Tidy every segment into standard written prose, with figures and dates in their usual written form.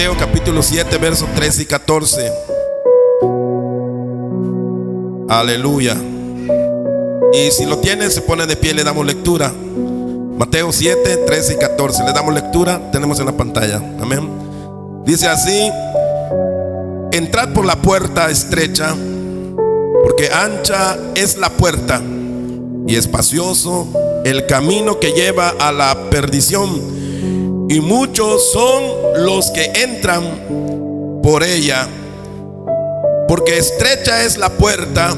Mateo capítulo 7, versos 13 y 14. Aleluya. Y si lo tiene, se pone de pie, le damos lectura. Mateo 7, 13 y 14. Le damos lectura, tenemos en la pantalla. Amén. Dice así: entrad por la puerta estrecha, porque ancha es la puerta y espacioso el camino que lleva a la perdición, y muchos son los que entran por ella. Porque estrecha es la puerta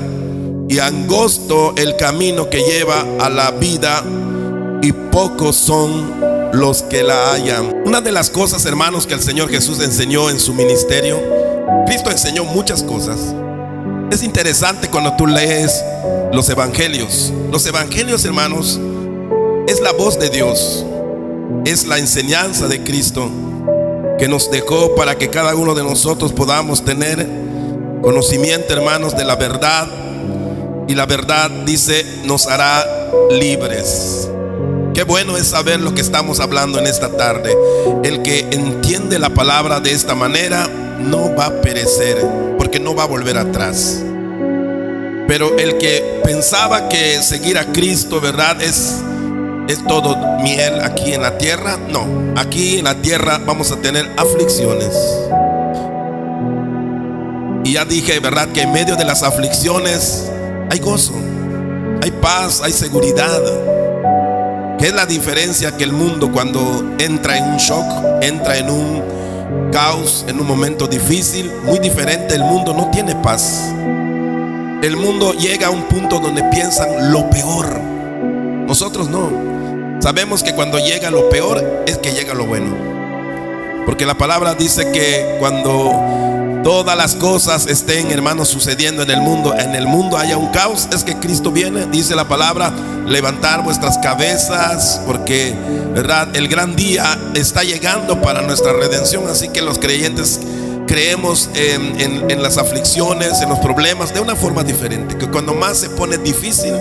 y angosto el camino que lleva a la vida, y pocos son los que la hallan. Una de las cosas, hermanos, que el Señor Jesús enseñó en su ministerio, Cristo enseñó muchas cosas. Es interesante cuando tú lees los evangelios. Los evangelios, hermanos, es la voz de Dios, es la enseñanza de Cristo que nos dejó para que cada uno de nosotros podamos tener conocimiento, hermanos, de la verdad. Y la verdad, dice, nos hará libres. Qué bueno es saber lo que estamos hablando en esta tarde. El que entiende la palabra de esta manera no va a perecer, porque no va a volver atrás. Pero el que pensaba que seguir a Cristo, ¿verdad?, es todo miel aquí en la tierra. No, aquí en la tierra vamos a tener aflicciones. Y ya dije, ¿verdad?, que en medio de las aflicciones hay gozo, hay paz, hay seguridad. ¿Qué es la diferencia? Que el mundo, cuando entra en un shock, entra en un caos, en un momento difícil, muy diferente. El mundo no tiene paz. El mundo llega a un punto donde piensan lo peor. Nosotros no. Sabemos que cuando llega lo peor es que llega lo bueno. Porque la palabra dice que cuando todas las cosas estén, hermanos, sucediendo en el mundo haya un caos, es que Cristo viene. Dice la palabra: levantar vuestras cabezas, porque, ¿verdad?, el gran día está llegando para nuestra redención. Así que los creyentes creemos en las aflicciones, en los problemas, de una forma diferente. Que cuando más se pone difícil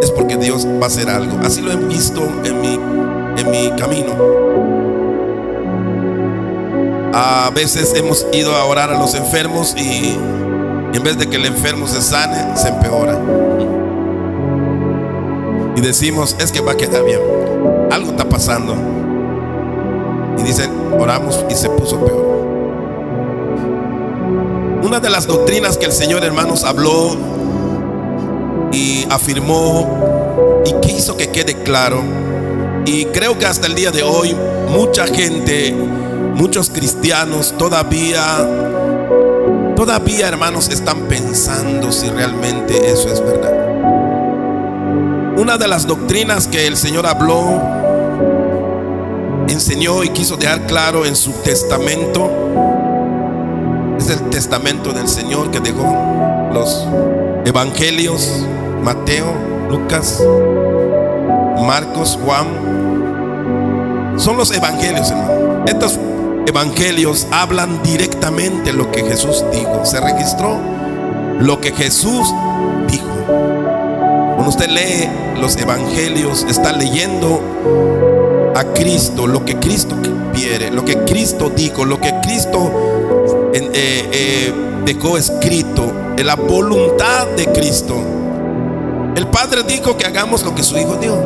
es porque Dios va a hacer algo. Así lo he visto en mi camino. A veces hemos ido a orar a los enfermos y en vez de que el enfermo se sane, se empeora. Y decimos: es que va a quedar bien, algo está pasando. Y dicen: oramos y se puso peor. Una de las doctrinas que el Señor, hermanos, habló y afirmó y quiso que quede claro, y creo que hasta el día de hoy mucha gente, muchos cristianos todavía, hermanos, están pensando si realmente eso es verdad. Una de las doctrinas que el Señor habló, enseñó y quiso dejar claro en su testamento, es el testamento del Señor que dejó los evangelios: Mateo, Lucas, Marcos, Juan. Son los evangelios, hermano. Estos evangelios hablan directamente lo que Jesús dijo. Se registró lo que Jesús dijo. Cuando usted lee los evangelios, está leyendo a Cristo, lo que Cristo quiere, lo que Cristo dijo, lo que Cristo dejó escrito, en la voluntad de Cristo. El Padre dijo que hagamos lo que su Hijo dio.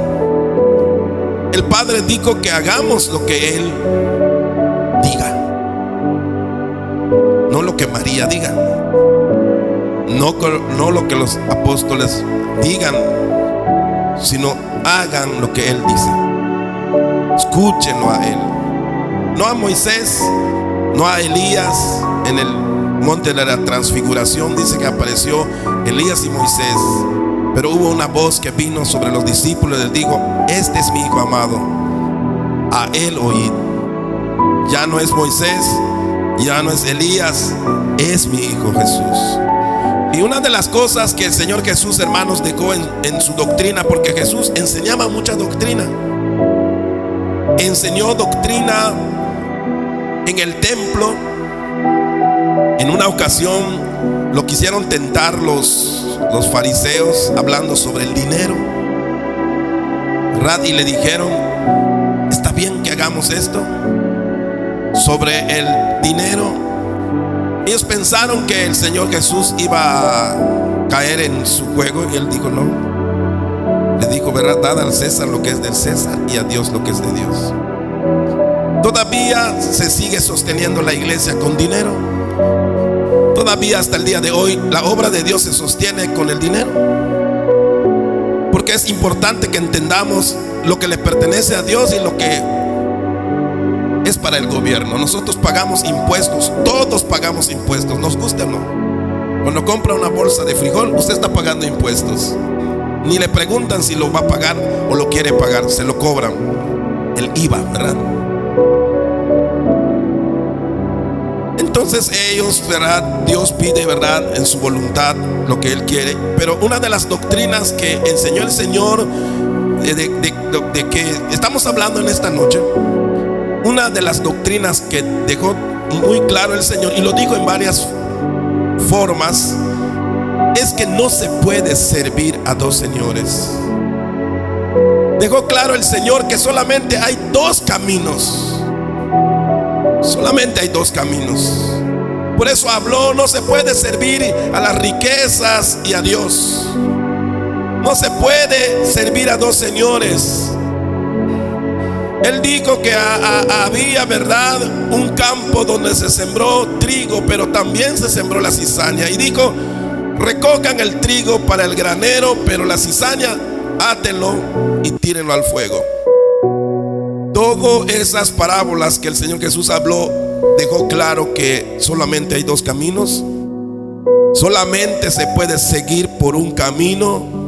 El Padre dijo que hagamos lo que Él diga, no lo que María diga, no lo que los apóstoles digan, sino hagan lo que Él dice. Escúchenlo a Él, no a Moisés, no a Elías. En el monte de la transfiguración dice que apareció Elías y Moisés, pero hubo una voz que vino sobre los discípulos y les dijo: este es mi Hijo amado, a Él oíd. Ya no es Moisés, ya no es Elías, es mi Hijo Jesús. Y una de las cosas que el Señor Jesús, hermanos, dejó en su doctrina, porque Jesús enseñaba mucha doctrina. Enseñó doctrina en el templo. En una ocasión lo quisieron tentar los fariseos hablando sobre el dinero, ¿verdad? Y le dijeron: ¿está bien que hagamos esto? sobre el dinero. Ellos pensaron que el Señor Jesús iba a caer en su juego, y Él dijo no. Le dijo, verdad, dad al César lo que es del César y a Dios lo que es de Dios. Todavía se sigue sosteniendo la iglesia con dinero. Todavía hasta el día de hoy la obra de Dios se sostiene con el dinero, porque es importante que entendamos lo que le pertenece a Dios y lo que es para el gobierno. Nosotros pagamos impuestos, todos pagamos impuestos, nos guste o no. Cuando compra una bolsa de frijol, usted está pagando impuestos. Ni le preguntan si lo va a pagar o lo quiere pagar, se lo cobran. El IVA, ¿verdad? Entonces ellos, ¿verdad? Dios pide, ¿verdad?, en su voluntad lo que Él quiere. Pero una de las doctrinas que enseñó el Señor, de que estamos hablando en esta noche, una de las doctrinas que dejó muy claro el Señor, y lo dijo en varias formas, es que no se puede servir a dos señores. Dejó claro el Señor que solamente hay dos caminos. Solamente hay dos caminos. Por eso habló, no se puede servir a las riquezas y a Dios. No se puede servir a dos señores. Él dijo que había, ¿verdad?, un campo donde se sembró trigo, pero también se sembró la cizaña. Y dijo, recojan el trigo para el granero, pero la cizaña, átenlo y tírenlo al fuego. Todas esas parábolas que el Señor Jesús habló, dejó claro que solamente hay dos caminos. Solamente se puede seguir por un camino.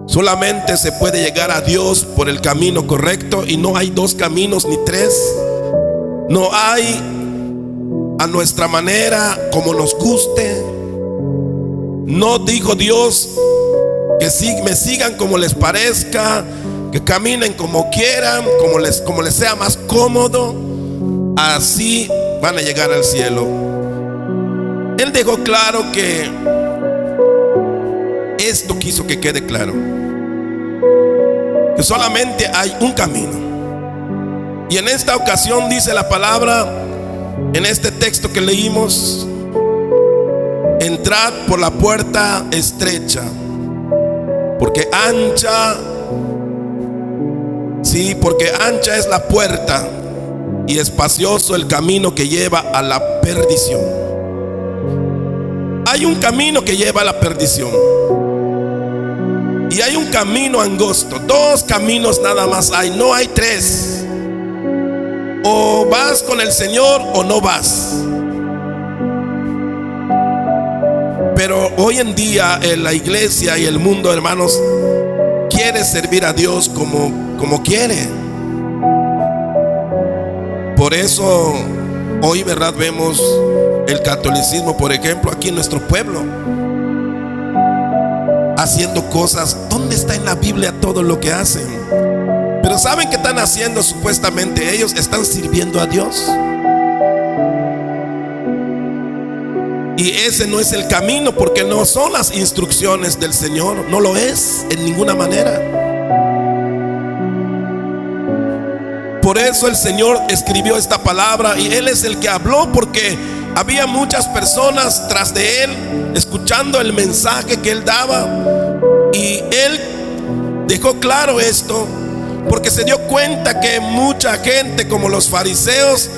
Solamente se puede llegar a Dios por el camino correcto, y no hay dos caminos ni tres. No hay a nuestra manera, como nos guste. No dijo Dios que me sigan como les parezca, que caminen como quieran, como les sea más cómodo. Así van a llegar al cielo. Él dejó claro que esto quiso que quede claro, que solamente hay un camino. Y en esta ocasión dice la palabra, en este texto que leímos, entrad por la puerta estrecha, porque ancha, sí, porque ancha es la puerta y espacioso el camino que lleva a la perdición. Hay un camino que lleva a la perdición, y hay un camino angosto. Dos caminos nada más hay, no hay tres. O vas con el Señor o no vas. Pero hoy en día la iglesia y el mundo, hermanos, quiere servir a Dios como quiere. Por eso hoy, ¿verdad?, vemos el catolicismo, por ejemplo, aquí en nuestro pueblo, haciendo cosas. ¿Dónde está en la Biblia todo lo que hacen? Pero ¿saben qué están haciendo? Supuestamente ellos están sirviendo a Dios. Y ese no es el camino, porque no son las instrucciones del Señor. No lo es en ninguna manera. Por eso el Señor escribió esta palabra, y Él es el que habló, porque había muchas personas tras de Él escuchando el mensaje que Él daba. Y Él dejó claro esto porque se dio cuenta que mucha gente, como los fariseos,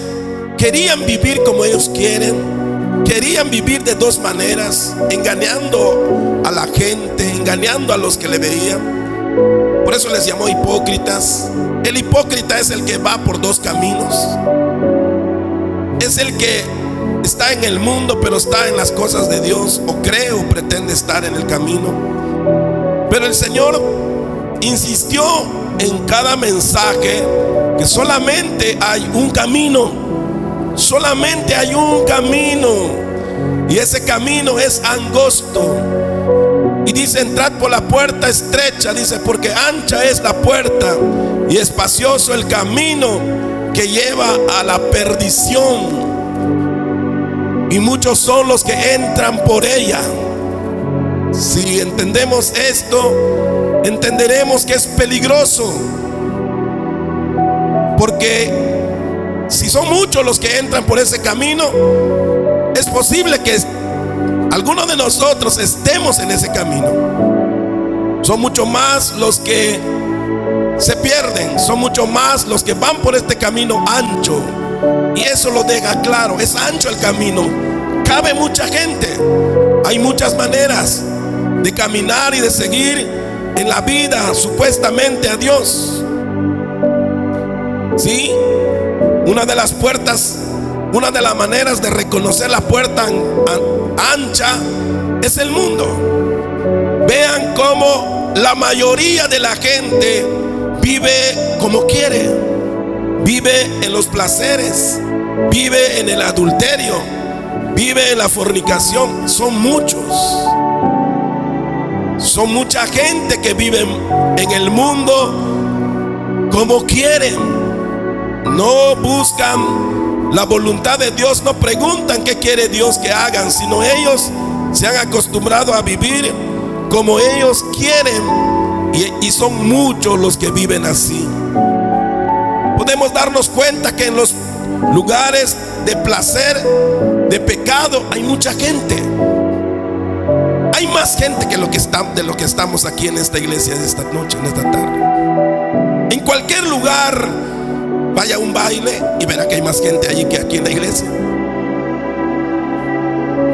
querían vivir como ellos quieren. Querían vivir de dos maneras, engañando a la gente, engañando a los que le veían. Por eso les llamó hipócritas. El hipócrita es el que va por dos caminos. Es el que está en el mundo, pero está en las cosas de Dios, o cree o pretende estar en el camino. Pero el Señor insistió en cada mensaje que solamente hay un camino. Solamente hay un camino, y ese camino es angosto. Y dice, entrad por la puerta estrecha, dice, porque ancha es la puerta y espacioso el camino que lleva a la perdición, y muchos son los que entran por ella. Si entendemos esto, entenderemos que es peligroso, porque Si son muchos los que entran por ese camino, es posible que algunos de nosotros estemos en ese camino. Son mucho más los que se pierden, son mucho más los que van por este camino ancho. Y eso lo deja claro, es ancho el camino, cabe mucha gente. Hay muchas maneras de caminar y de seguir en la vida supuestamente a Dios. Sí, una de las puertas, una de las maneras de reconocer la puerta ancha es el mundo. Vean cómo la mayoría de la gente vive como quiere, vive en los placeres, vive en el adulterio, vive en la fornicación. Son muchos, son mucha gente que vive en el mundo como quieren. No buscan la voluntad de Dios, no preguntan qué quiere Dios que hagan, sino ellos se han acostumbrado a vivir como ellos quieren, y son muchos los que viven así. Podemos darnos cuenta que en los lugares de placer, de pecado, hay mucha gente. Hay más gente que de lo que estamos aquí en esta iglesia esta noche, en esta tarde. En cualquier lugar, vaya a un baile y verá que hay más gente allí que aquí en la iglesia.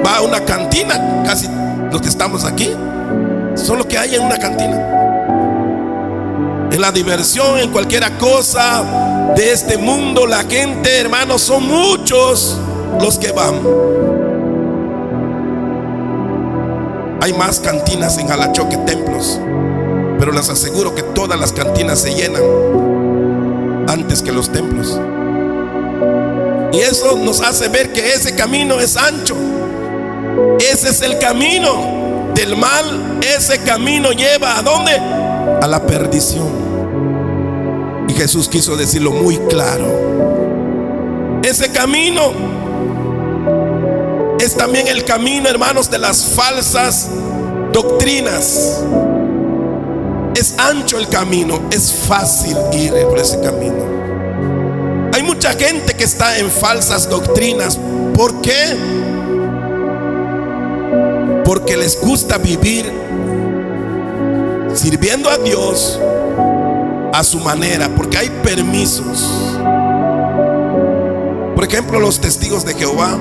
Va a una cantina, casi los que estamos aquí son los que hay en una cantina. En la diversión, en cualquier cosa de este mundo, la gente, hermanos, son muchos los que van. Hay más cantinas en Jalachó que templos, pero les aseguro que todas las cantinas se llenan antes que los templos. Y eso nos hace ver que ese camino es ancho. Ese es el camino del mal. Ese camino lleva ¿a dónde? A la perdición. Y Jesús quiso decirlo muy claro. Ese camino es también el camino, hermanos, de las falsas doctrinas. Es ancho el camino, es fácil ir por ese camino. Hay mucha gente que está en falsas doctrinas. ¿Por qué? Porque les gusta vivir sirviendo a Dios a su manera, porque hay permisos. Por ejemplo, los testigos de Jehová.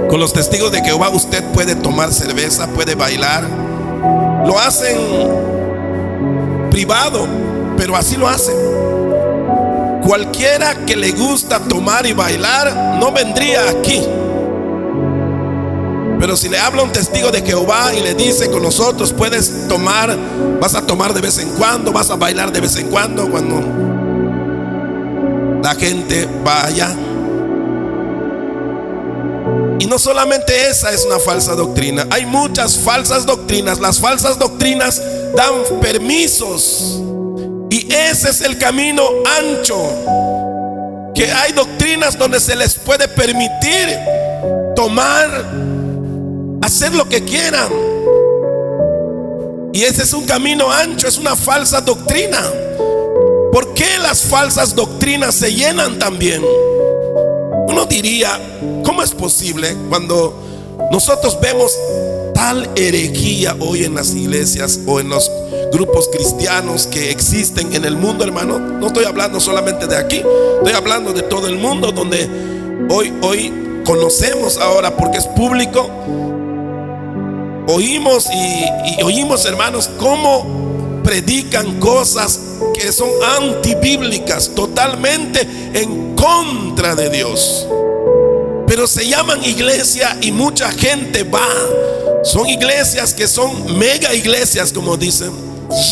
Con los testigos de Jehová usted puede tomar cerveza, puede bailar. Lo hacen privado, pero así lo hacen. Cualquiera que le gusta tomar y bailar no vendría aquí. Pero si le habla un testigo de Jehová y le dice: con nosotros puedes tomar, vas a tomar de vez en cuando, vas a bailar de vez en cuando, la gente va allá. Y no solamente esa es una falsa doctrina, hay muchas falsas doctrinas. Las falsas doctrinas dan permisos, y ese es el camino ancho. Que hay doctrinas donde se les puede permitir tomar, hacer lo que quieran, y ese es un camino ancho, es una falsa doctrina. ¿Por qué las falsas doctrinas se llenan también? Uno diría: ¿cómo es posible cuando nosotros vemos tal herejía hoy en las iglesias o en los grupos cristianos que existen en el mundo, hermano? No estoy hablando solamente de aquí, estoy hablando de todo el mundo, donde hoy conocemos ahora, porque es público. Oímos y oímos, hermanos, cómo predican cosas que son antibíblicas, totalmente en contra de Dios. Pero se llaman iglesia y mucha gente va. Son iglesias que son mega iglesias, como dicen,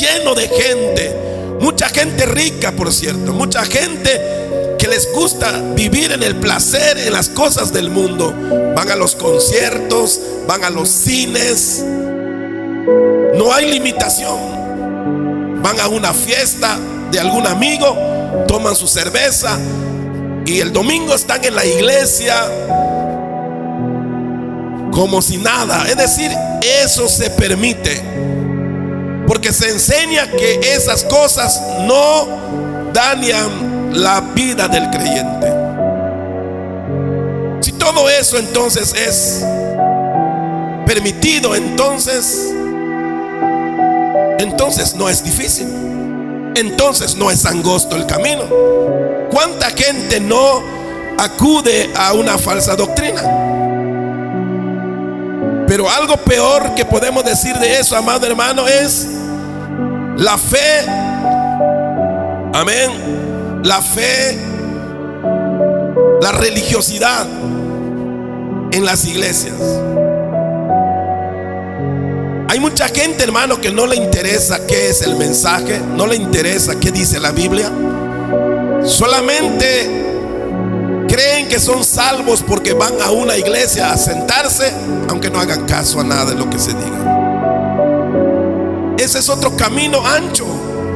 lleno de gente. Mucha gente rica, por cierto. Mucha gente que les gusta vivir en el placer, en las cosas del mundo. Van a los conciertos, van a los cines. No hay limitación. Van a una fiesta de algún amigo, toman su cerveza, y el domingo están en la iglesia como si nada. Es decir, eso se permite, porque se enseña que esas cosas no dañan la vida del creyente. todo eso entonces es permitido, entonces no es difícil, entonces no es angosto el camino. ¿Cuánta gente no acude a una falsa doctrina? Pero algo peor que podemos decir de eso, amado hermano, es la fe. Amén. La fe, la religiosidad en las iglesias. Hay mucha gente, hermano, que no le interesa qué es el mensaje, no le interesa qué dice la Biblia. Solamente creen que son salvos porque van a una iglesia a sentarse, aunque no hagan caso a nada de lo que se diga. Ese es otro camino ancho.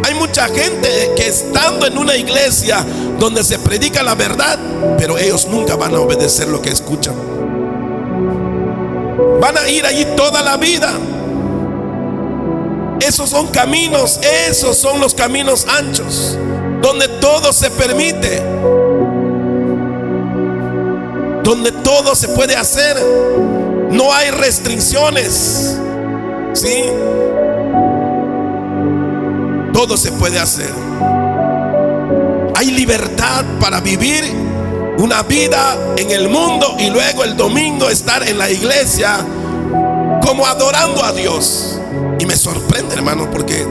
Hay mucha gente que estando en una iglesia donde se predica la verdad, pero ellos nunca van a obedecer lo que escuchan. Van a ir allí toda la vida. Esos son caminos, esos son los caminos anchos, donde todo se permite, donde todo se puede hacer, no hay restricciones, ¿sí? Todo se puede hacer. Hay libertad para vivir una vida en el mundo y luego el domingo estar en la iglesia como adorando a Dios. Y me sorprende, hermano, porque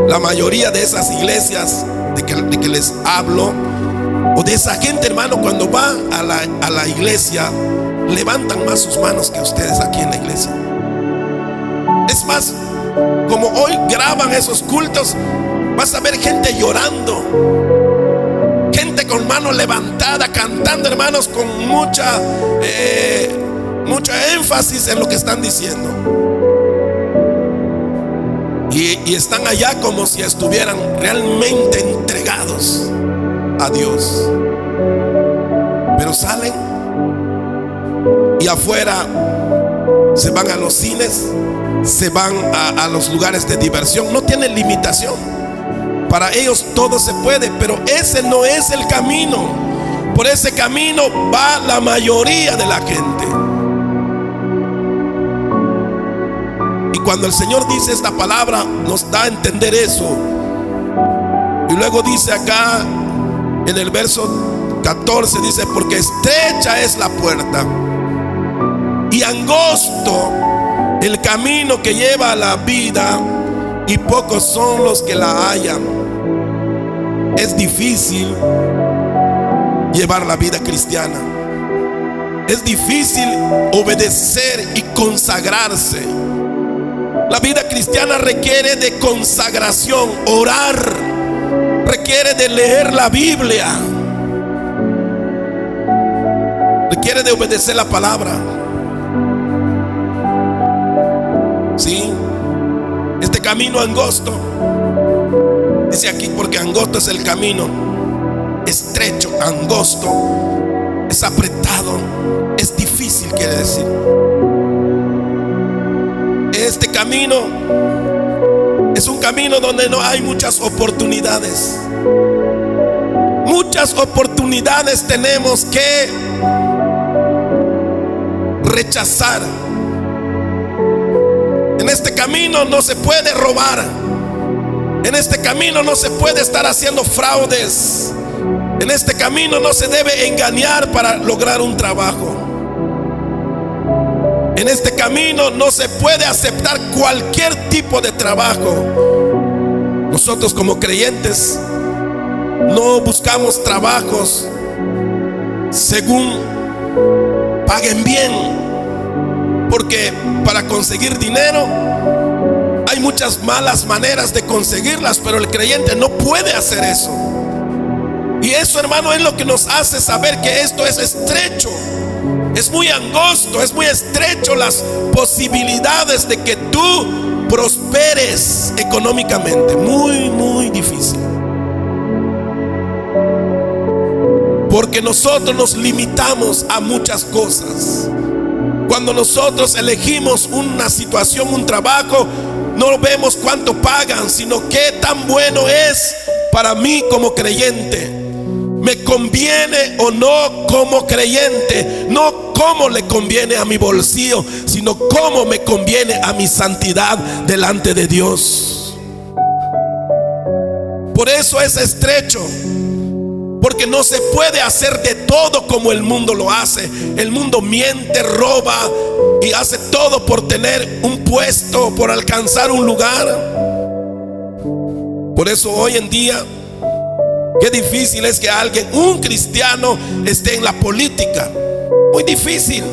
la mayoría de esas iglesias de que les hablo, o de esa gente, hermano, cuando va a la iglesia, levantan más sus manos que ustedes aquí en la iglesia. Es más, como hoy graban esos cultos, vas a ver gente llorando, gente con mano levantada, cantando, hermanos, con mucha énfasis en lo que están diciendo. Y están allá como si estuvieran realmente entregados a Dios. Pero salen y afuera se van a los cines, se van a los lugares de diversión. No tienen limitación. Para ellos todo se puede, pero ese no es el camino. Por ese camino va la mayoría de la gente. Y cuando el Señor dice esta palabra, nos da a entender eso. Y luego dice acá en el verso 14, dice: porque estrecha es la puerta y angosto el camino que lleva a la vida, y pocos son los que la hallan. Es difícil llevar la vida cristiana. Es difícil obedecer y consagrarse. La vida cristiana requiere de consagración, orar, requiere de leer la Biblia, requiere de obedecer la palabra. Sí, este camino angosto, dice aquí, porque angosto es el camino, estrecho, angosto, es apretado, es difícil, quiere decir. Este camino es un camino donde no hay muchas oportunidades. Muchas oportunidades tenemos que rechazar. En este camino no se puede robar. En este camino no se puede estar haciendo fraudes. En este camino no se debe engañar para lograr un trabajo. En este camino no se puede aceptar cualquier tipo de trabajo. Nosotros como creyentes no buscamos trabajos según paguen bien, porque para conseguir dinero hay muchas malas maneras de conseguirlas, pero el creyente no puede hacer eso. Y eso, hermano, es lo que nos hace saber que esto es estrecho. Es muy angosto, es muy estrecho las posibilidades de que tú prosperes económicamente. Muy, muy difícil. Porque nosotros nos limitamos a muchas cosas. Cuando nosotros elegimos una situación, un trabajo, no vemos cuánto pagan, sino qué tan bueno es para mí como creyente. me conviene o no como creyente, no cómo le conviene a mi bolsillo, sino cómo me conviene a mi santidad delante de Dios. Por eso es estrecho, porque no se puede hacer de todo como el mundo lo hace. El mundo miente, roba y hace todo por tener un puesto, por alcanzar un lugar. Por eso hoy en día, qué difícil es que alguien, un cristiano, esté en la política. Muy difícil.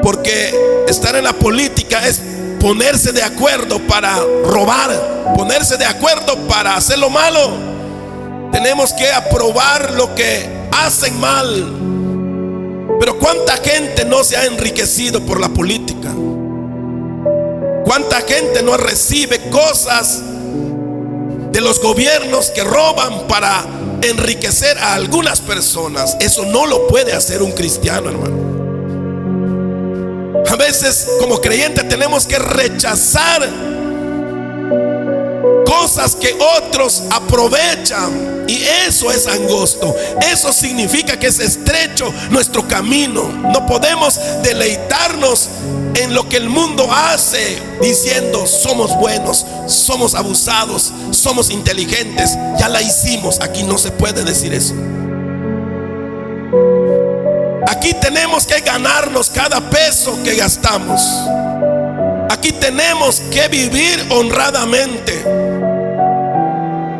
Porque estar en la política es ponerse de acuerdo para robar, ponerse de acuerdo para hacer lo malo. Tenemos que aprobar lo que hacen mal. Pero ¿cuánta gente no se ha enriquecido por la política? ¿Cuánta gente no recibe cosas de los gobiernos que roban para enriquecer a algunas personas? Eso no lo puede hacer un cristiano, hermano. A veces como creyentes tenemos que rechazar cosas que otros aprovechan, y eso es angosto. Eso significa que es estrecho nuestro camino. No podemos deleitarnos en lo que el mundo hace, diciendo somos buenos, somos abusados, somos inteligentes. Ya la hicimos. Aquí no se puede decir eso. Aquí tenemos que ganarnos cada peso que gastamos. Aquí tenemos que vivir honradamente.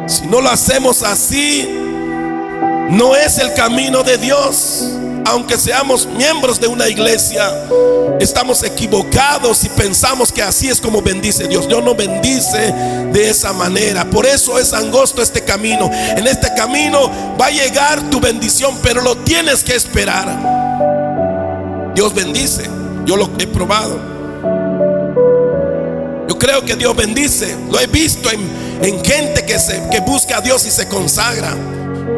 Si no lo hacemos así, no es el camino de Dios. Aunque seamos miembros de una iglesia, estamos equivocados si pensamos que así es como bendice Dios. Dios no bendice de esa manera. Por eso es angosto este camino. En este camino va a llegar tu bendición, pero lo tienes que esperar. Dios bendice. Yo lo he probado. Yo creo que Dios bendice. Lo he visto en gente que busca a Dios y se consagra.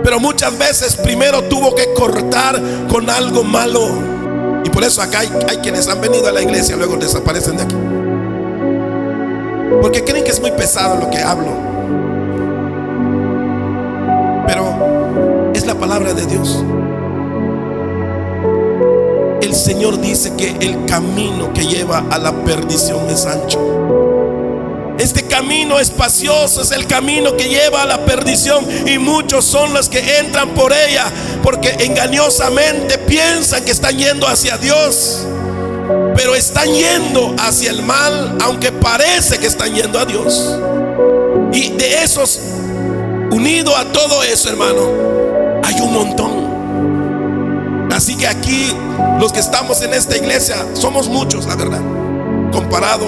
Pero muchas veces primero tuvo que cortar con algo malo. Y por eso acá hay quienes han venido a la iglesia y luego desaparecen de aquí, porque creen que es muy pesado lo que hablo. Pero es la palabra de Dios. El Señor dice que el camino que lleva a la perdición es ancho. Este camino espacioso es el camino que lleva a la perdición, y muchos son los que entran por ella porque engañosamente piensan que están yendo hacia Dios, pero están yendo hacia el mal, aunque parece que están yendo a Dios. Y de esos, unido a todo eso, hermano, hay un montón. Así que aquí los que estamos en esta iglesia somos muchos, la verdad, comparado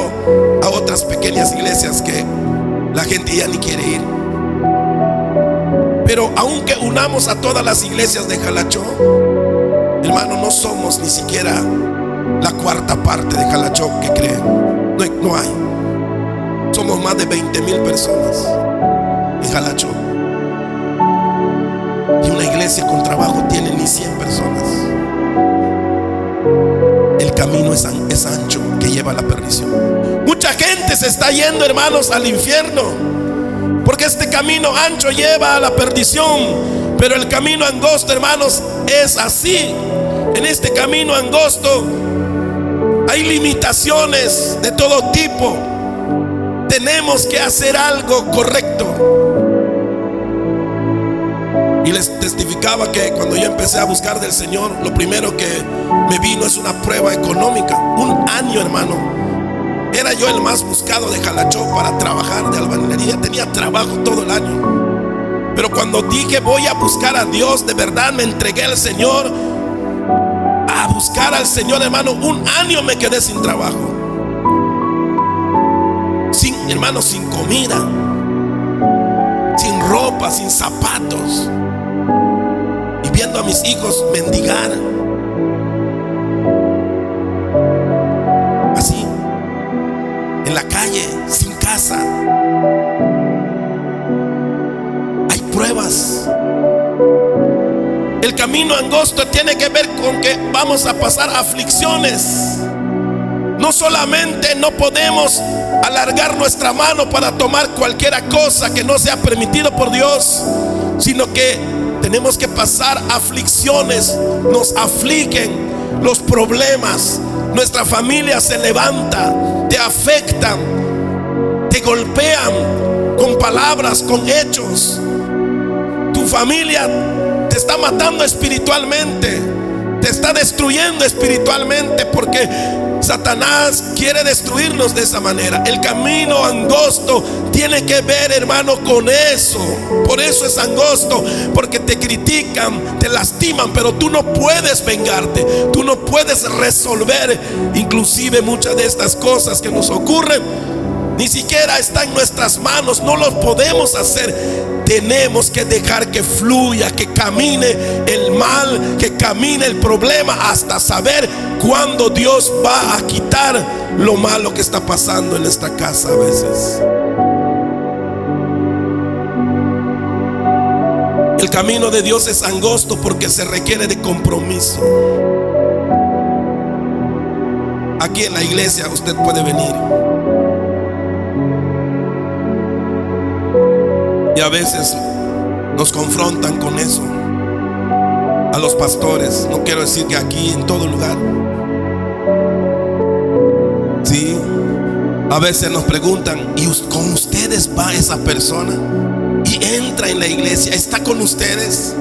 a otras pequeñas iglesias que la gente ya ni quiere ir. Pero aunque unamos a todas las iglesias de Jalachó, hermano, no somos ni siquiera la cuarta parte de Jalachó que creen. No hay. Somos más de 20,000 personas en Jalachó, y una iglesia con trabajo tiene ni 100 personas. El camino es ancho que lleva a la perdición. Mucha gente se está yendo, hermanos, al infierno, porque este camino ancho lleva a la perdición. Pero el camino angosto, hermanos, es así. En este camino angosto hay limitaciones de todo tipo. Tenemos que hacer algo correcto. Y les testificaba que cuando yo empecé a buscar del Señor, lo primero que me vino es una prueba económica. Un año, hermano, era yo el más buscado de Jalachó para trabajar de albañilería. Tenía trabajo todo el año. Pero cuando dije voy a buscar a Dios, de verdad me entregué al Señor, a buscar al Señor, hermano, un año me quedé sin trabajo, sin comida, sin ropa, sin zapatos, y viendo a mis hijos mendigar así en la calle, sin casa. Hay pruebas. El camino angosto tiene que ver con que vamos a pasar aflicciones. No solamente no podemos alargar nuestra mano para tomar cualquier cosa que no sea permitido por Dios, sino que tenemos que pasar aflicciones. Nos afligen los problemas, nuestra familia se levanta, te afectan, te golpean con palabras, con hechos. Tu familia te está matando espiritualmente, te está destruyendo espiritualmente, porque Satanás quiere destruirnos de esa manera. El camino angosto tiene que ver, hermano, con eso. Por eso es angosto, porque te critican, te lastiman, pero tú no puedes vengarte, tú no puedes resolver. Inclusive muchas de estas cosas que nos ocurren ni siquiera está en nuestras manos, no lo podemos hacer. Tenemos que dejar que fluya, que camine el mal, que camine el problema, hasta saber cuándo Dios va a quitar lo malo que está pasando en esta casa a veces. El camino de Dios es angosto porque se requiere de compromiso. Aquí en la iglesia usted puede venir, y a veces nos confrontan con eso a los pastores. No quiero decir que aquí, en todo lugar. Sí, a veces nos preguntan: ¿y con ustedes va esa persona? Y entra en la iglesia, ¿está con ustedes?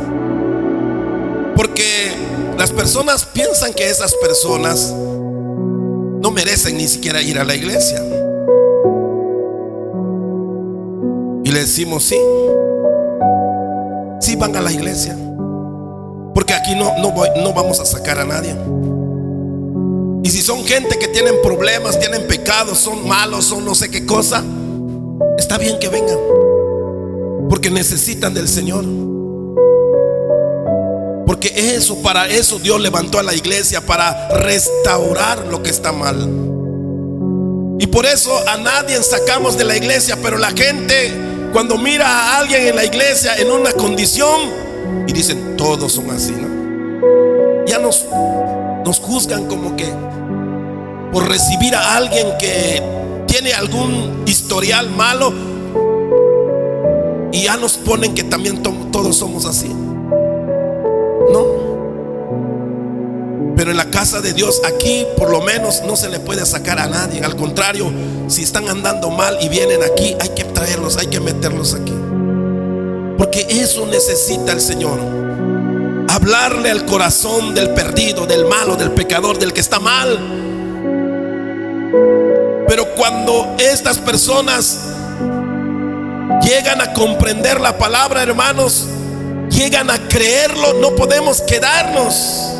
Porque las personas piensan que esas personas no merecen ni siquiera ir a la iglesia. Y le decimos: sí, sí van a la iglesia, porque aquí no vamos a sacar a nadie. Y si son gente que tienen problemas, tienen pecados, son malos, son no sé qué cosa, está bien que vengan, porque necesitan del Señor. Porque para eso Dios levantó a la iglesia, para restaurar lo que está mal. Y por eso a nadie sacamos de la iglesia, pero la gente, cuando mira a alguien en la iglesia en una condición, y dicen: todos son así, ¿no? Ya nos juzgan como que por recibir a alguien que tiene algún historial malo, y ya nos ponen que también todos somos así. No. Pero en la casa de Dios, aquí por lo menos no se le puede sacar a nadie. Al contrario, si están andando mal y vienen aquí, hay que traerlos, hay que meterlos aquí, porque eso necesita el Señor. Hablarle al corazón del perdido, del malo, del pecador, del que está mal. Pero cuando estas personas llegan a comprender la palabra, hermanos, llegan a creerlo, no podemos quedarnos.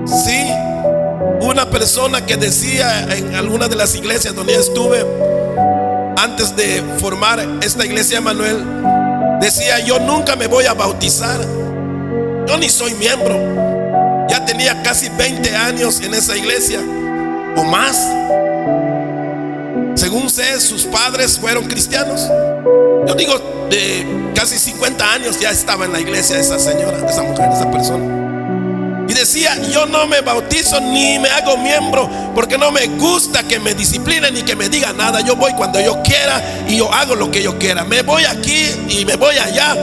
Sí, una persona que decía en alguna de las iglesias donde yo estuve antes de formar esta iglesia Emanuel, decía: yo nunca me voy a bautizar, yo ni soy miembro. Ya tenía casi 20 años en esa iglesia o más. Según sé, sus padres fueron cristianos. Yo digo, de casi 50 años ya estaba en la iglesia esa señora, esa mujer, esa persona. Y decía: yo no me bautizo ni me hago miembro, porque no me gusta que me disciplinen ni que me digan nada. Yo voy cuando yo quiera y yo hago lo que yo quiera. Me voy aquí y me voy allá,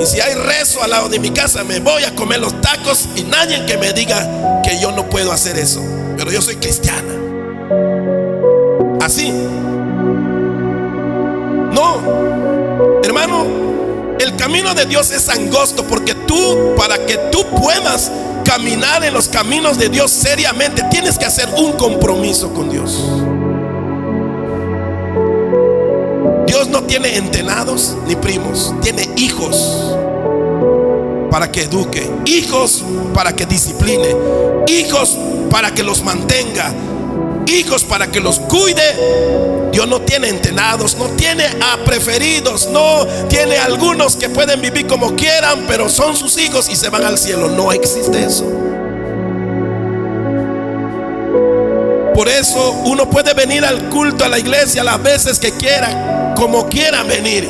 y si hay rezo al lado de mi casa, me voy a comer los tacos, y nadie que me diga que yo no puedo hacer eso. Pero yo soy cristiana. Así. No, hermano, el camino de Dios es angosto, porque para que tú puedas caminar en los caminos de Dios seriamente, tienes que hacer un compromiso con Dios. Dios no tiene entenados ni primos, tiene hijos para que eduque, hijos para que discipline, hijos para que los mantenga, hijos para que los cuide. Dios no tiene entenados, no tiene a preferidos, no tiene algunos que pueden vivir como quieran, pero son sus hijos y se van al cielo. No existe eso. Por eso uno puede venir al culto, a la iglesia, las veces que quiera, como quiera venir.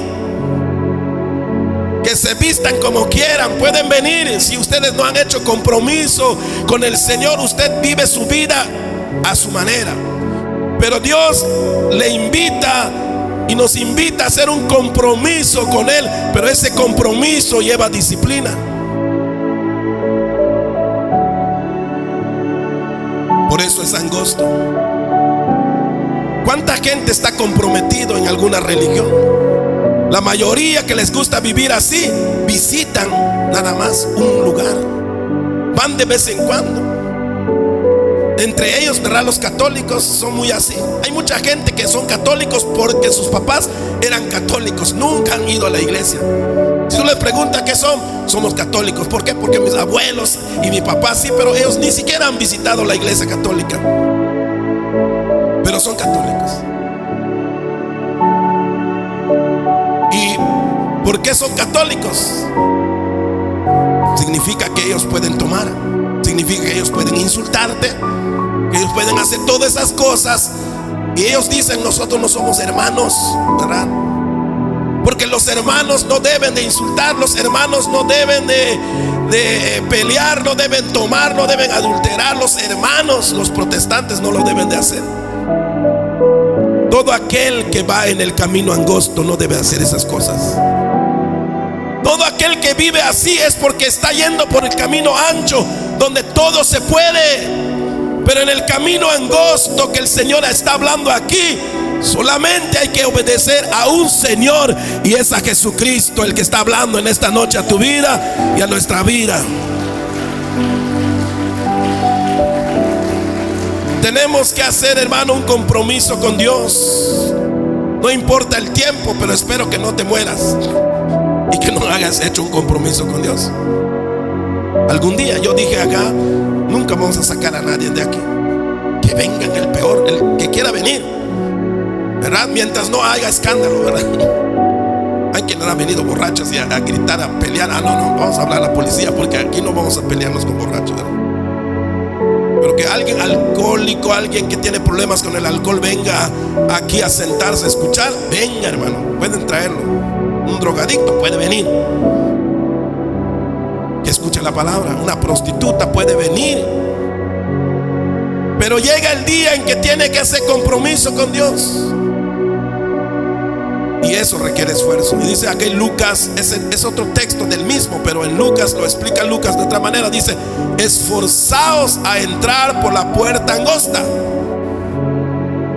que se vistan como quieran, pueden venir. Si ustedes no han hecho compromiso con el Señor, usted vive su vida a su manera. Pero Dios le invita y nos invita a hacer un compromiso con Él. Pero ese compromiso lleva disciplina. Por eso es angosto. ¿Cuánta gente está comprometido en alguna religión? La mayoría que les gusta vivir así, visitan nada más un lugar, van de vez en cuando. Entre ellos, ¿verdad? Los católicos son muy así. Hay mucha gente que son católicos porque sus papás eran católicos, nunca han ido a la iglesia. Si tú les preguntas qué son, somos católicos. ¿Por qué? Porque mis abuelos y mi papá sí, pero ellos ni siquiera han visitado la iglesia católica, pero son católicos. ¿Y por qué son católicos? Significa que ellos pueden tomar, significa que ellos pueden insultarte, que ellos pueden hacer todas esas cosas. Y ellos dicen: nosotros no somos hermanos, ¿verdad? Porque los hermanos no deben de insultar, los hermanos no deben de pelear, no deben tomar, no deben adulterar. Los hermanos, los protestantes, no lo deben de hacer. Todo aquel que va en el camino angosto no debe hacer esas cosas. Todo aquel que vive así es porque está yendo por el camino ancho, donde todo se puede. Pero en el camino angosto que el Señor está hablando aquí, solamente hay que obedecer a un Señor, y es a Jesucristo el que está hablando en esta noche a tu vida y a nuestra vida. Tenemos que hacer, hermano, un compromiso con Dios. No importa el tiempo, pero espero que no te mueras y que no hayas hecho un compromiso con Dios. Algún día yo dije acá: nunca vamos a sacar a nadie de aquí. Que vengan el peor, el que quiera venir, ¿verdad? Mientras no haya escándalo, ¿verdad? Hay quienes han venido borrachos y a gritar, a pelear. No, vamos a hablar a la policía, porque aquí no vamos a pelearnos con borrachos, ¿verdad? Pero que alguien alcohólico, alguien que tiene problemas con el alcohol, venga aquí a sentarse a escuchar, venga, hermano, pueden traerlo. Un drogadicto puede venir, que escuche la palabra. Una prostituta puede venir. Pero llega el día en que tiene que hacer compromiso con Dios, y eso requiere esfuerzo. Y dice aquí Lucas, es otro texto del mismo, pero en Lucas lo explica Lucas de otra manera. Dice: esforzaos a entrar por la puerta angosta.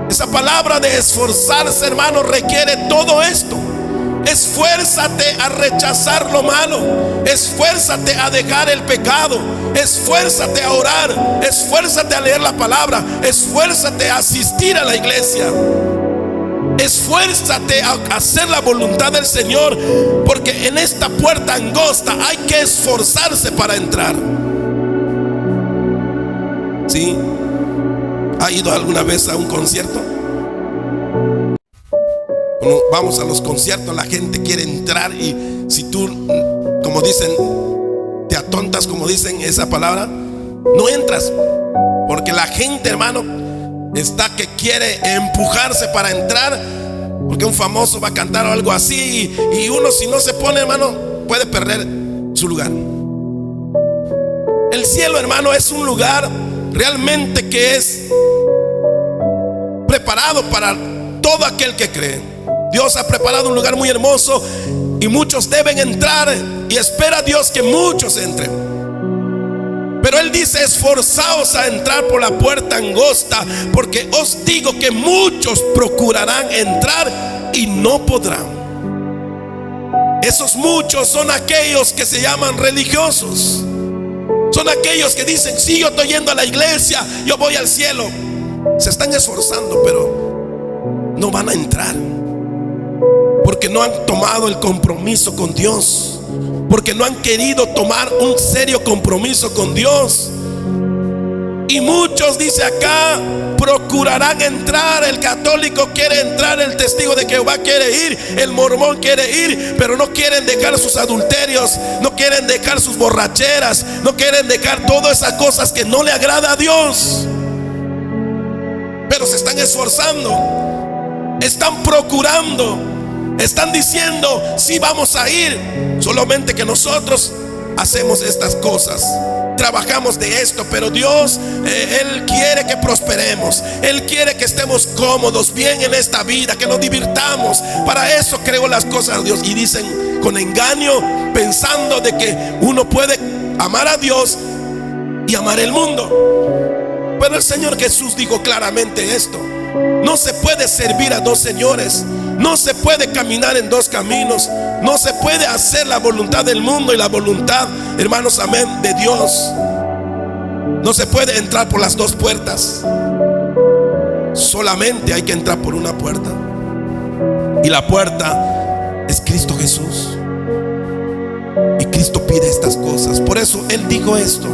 Esa palabra de esforzarse, hermano, requiere todo esto. Esfuérzate a rechazar lo malo, esfuérzate a dejar el pecado, esfuérzate a orar, esfuérzate a leer la palabra, esfuérzate a asistir a la iglesia, esfuérzate a hacer la voluntad del Señor, porque en esta puerta angosta hay que esforzarse para entrar. ¿Sí? ¿Ha ido alguna vez a un concierto? Vamos a los conciertos, la gente quiere entrar, y si tú, como dicen, te atontas, como dicen esa palabra, no entras, porque la gente, hermano, está que quiere empujarse para entrar, porque un famoso va a cantar o algo así, y uno, si no se pone, hermano, puede perder su lugar. El cielo, hermano, es un lugar realmente que es preparado para todo aquel que cree. Dios ha preparado un lugar muy hermoso, y muchos deben entrar, y espera Dios que muchos entren. Pero Él dice: esforzaos a entrar por la puerta angosta, porque os digo que muchos procurarán entrar y no podrán. Esos muchos son aquellos que se llaman religiosos. Son aquellos que dicen: sí, yo estoy yendo a la iglesia, yo voy al cielo. Se están esforzando, pero no van a entrar, porque no han tomado el compromiso con Dios, porque no han querido tomar un serio compromiso con Dios. Y muchos, dice acá, procurarán entrar. El católico quiere entrar, el testigo de Jehová quiere ir, el mormón quiere ir, pero no quieren dejar sus adulterios, no quieren dejar sus borracheras, no quieren dejar todas esas cosas que no le agrada a Dios. Pero se están esforzando, están procurando, Están diciendo, sí vamos a ir, solamente que nosotros hacemos estas cosas, trabajamos de esto, pero Dios, Él quiere que prosperemos, Él quiere que estemos cómodos, bien en esta vida, que nos divirtamos. Para eso creó las cosas de Dios. Y dicen con engaño, pensando de que uno puede amar a Dios y amar el mundo. Pero el Señor Jesús dijo claramente esto: no se puede servir a dos señores, no se puede caminar en dos caminos, no se puede hacer la voluntad del mundo y la voluntad, hermanos, amén, de Dios. No se puede entrar por las dos puertas, solamente hay que entrar por una puerta, y la puerta es Cristo Jesús. Y Cristo pide estas cosas, por eso Él dijo esto.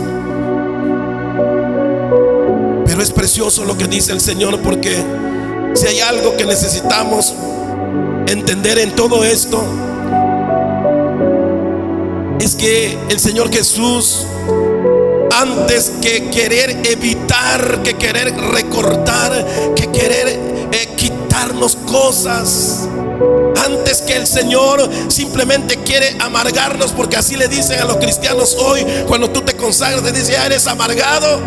Pero es precioso lo que dice el Señor, porque si hay algo que necesitamos entender en todo esto, es que el Señor Jesús, antes que querer evitar, que querer recortar, que querer quitarnos cosas, antes que el Señor simplemente quiere amargarnos, porque así le dicen a los cristianos hoy, cuando tú te consagras, te dicen: ya eres amargado,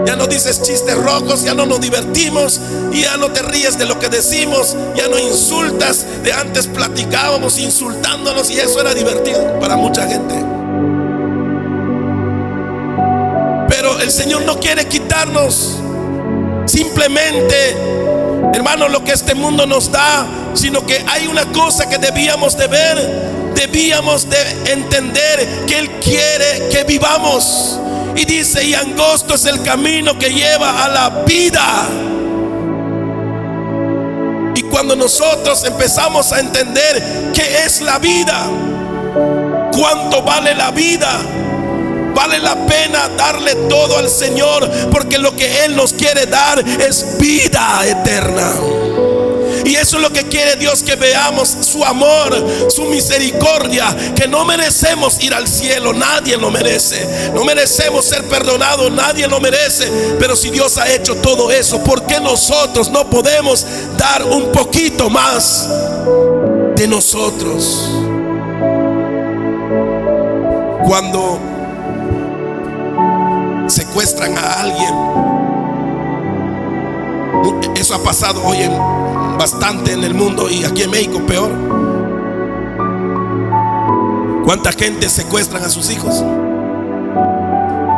ya no dices chistes rojos, ya no nos divertimos, y ya no te ríes de lo que decimos, ya no insultas. De antes platicábamos insultándonos y eso era divertido para mucha gente. Pero el Señor no quiere quitarnos simplemente, hermano, lo que este mundo nos da, sino que hay una cosa que debíamos de ver, debíamos de entender, que Él quiere que vivamos. Y dice: y angosto es el camino que lleva a la vida. Y cuando nosotros empezamos a entender qué es la vida, cuánto vale la vida, vale la pena darle todo al Señor, porque lo que Él nos quiere dar es vida eterna. Y eso es lo que quiere Dios, que veamos su amor, su misericordia, que no merecemos ir al cielo, nadie lo merece. No merecemos ser perdonados, nadie lo merece. Pero si Dios ha hecho todo eso, ¿por qué nosotros no podemos dar un poquito más de nosotros? Cuando secuestran a alguien, eso ha pasado hoy bastante en el mundo, y aquí en México peor. ¿Cuánta gente secuestran a sus hijos?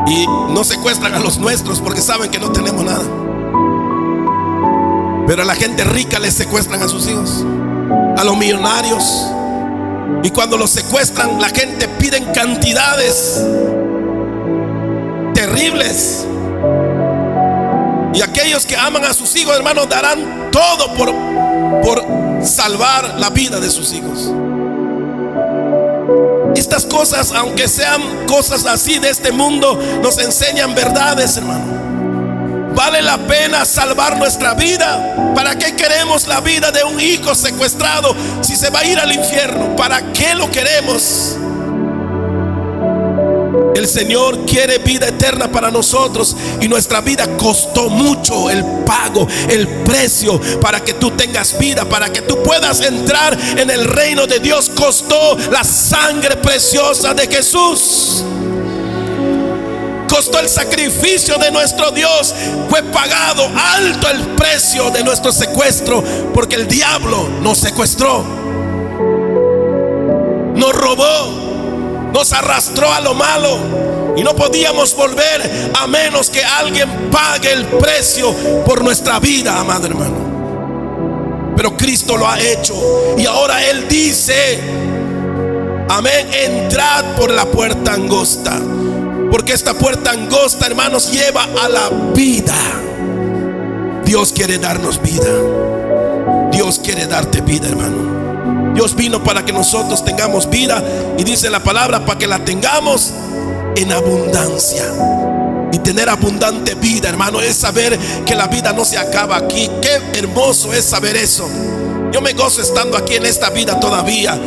Y no secuestran a los nuestros porque saben que no tenemos nada, pero a la gente rica les secuestran a sus hijos, a los millonarios. Y cuando los secuestran, la gente pide cantidades terribles. Y aquellos que aman a sus hijos, hermanos, darán todo por salvar la vida de sus hijos. Estas cosas, aunque sean cosas así de este mundo, nos enseñan verdades, hermano. Vale la pena salvar nuestra vida. ¿Para qué queremos la vida de un hijo secuestrado si se va a ir al infierno? ¿Para qué lo queremos? El Señor quiere vida eterna para nosotros, y nuestra vida costó mucho, el pago, el precio para que tú tengas vida, para que tú puedas entrar en el reino de Dios. Costó la sangre preciosa de Jesús, costó el sacrificio de nuestro Dios, fue pagado alto el precio de nuestro secuestro, porque el diablo nos secuestró, nos robó, nos arrastró a lo malo, y no podíamos volver a menos que alguien pague el precio por nuestra vida, amado hermano. Pero Cristo lo ha hecho, y ahora Él dice: amén, entrad por la puerta angosta, porque esta puerta angosta, hermanos, lleva a la vida. Dios quiere darnos vida. Dios quiere darte vida, hermano. Dios vino para que nosotros tengamos vida, y dice la palabra, para que la tengamos en abundancia. Y tener abundante vida, hermano, es saber que la vida no se acaba aquí. Qué hermoso es saber eso. Yo me gozo estando aquí en esta vida todavía,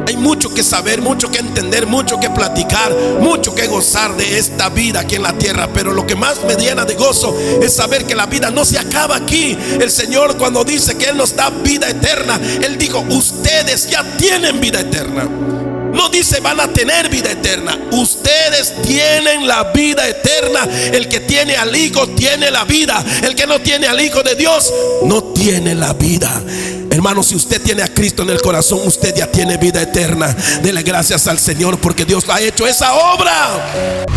Hay mucho que saber, mucho que entender, mucho que platicar, mucho que gozar de esta vida aquí en la tierra. Pero lo que más me llena de gozo es saber que la vida no se acaba aquí. El Señor, cuando dice que Él nos da vida eterna, Él dijo: ustedes ya tienen vida eterna. No dice van a tener vida eterna. Ustedes tienen la vida eterna. El que tiene al Hijo tiene la vida. El que no tiene al Hijo de Dios no tiene la vida. Hermano, si usted tiene a Cristo en el corazón, usted ya tiene vida eterna. Dele gracias al Señor porque Dios ha hecho esa obra.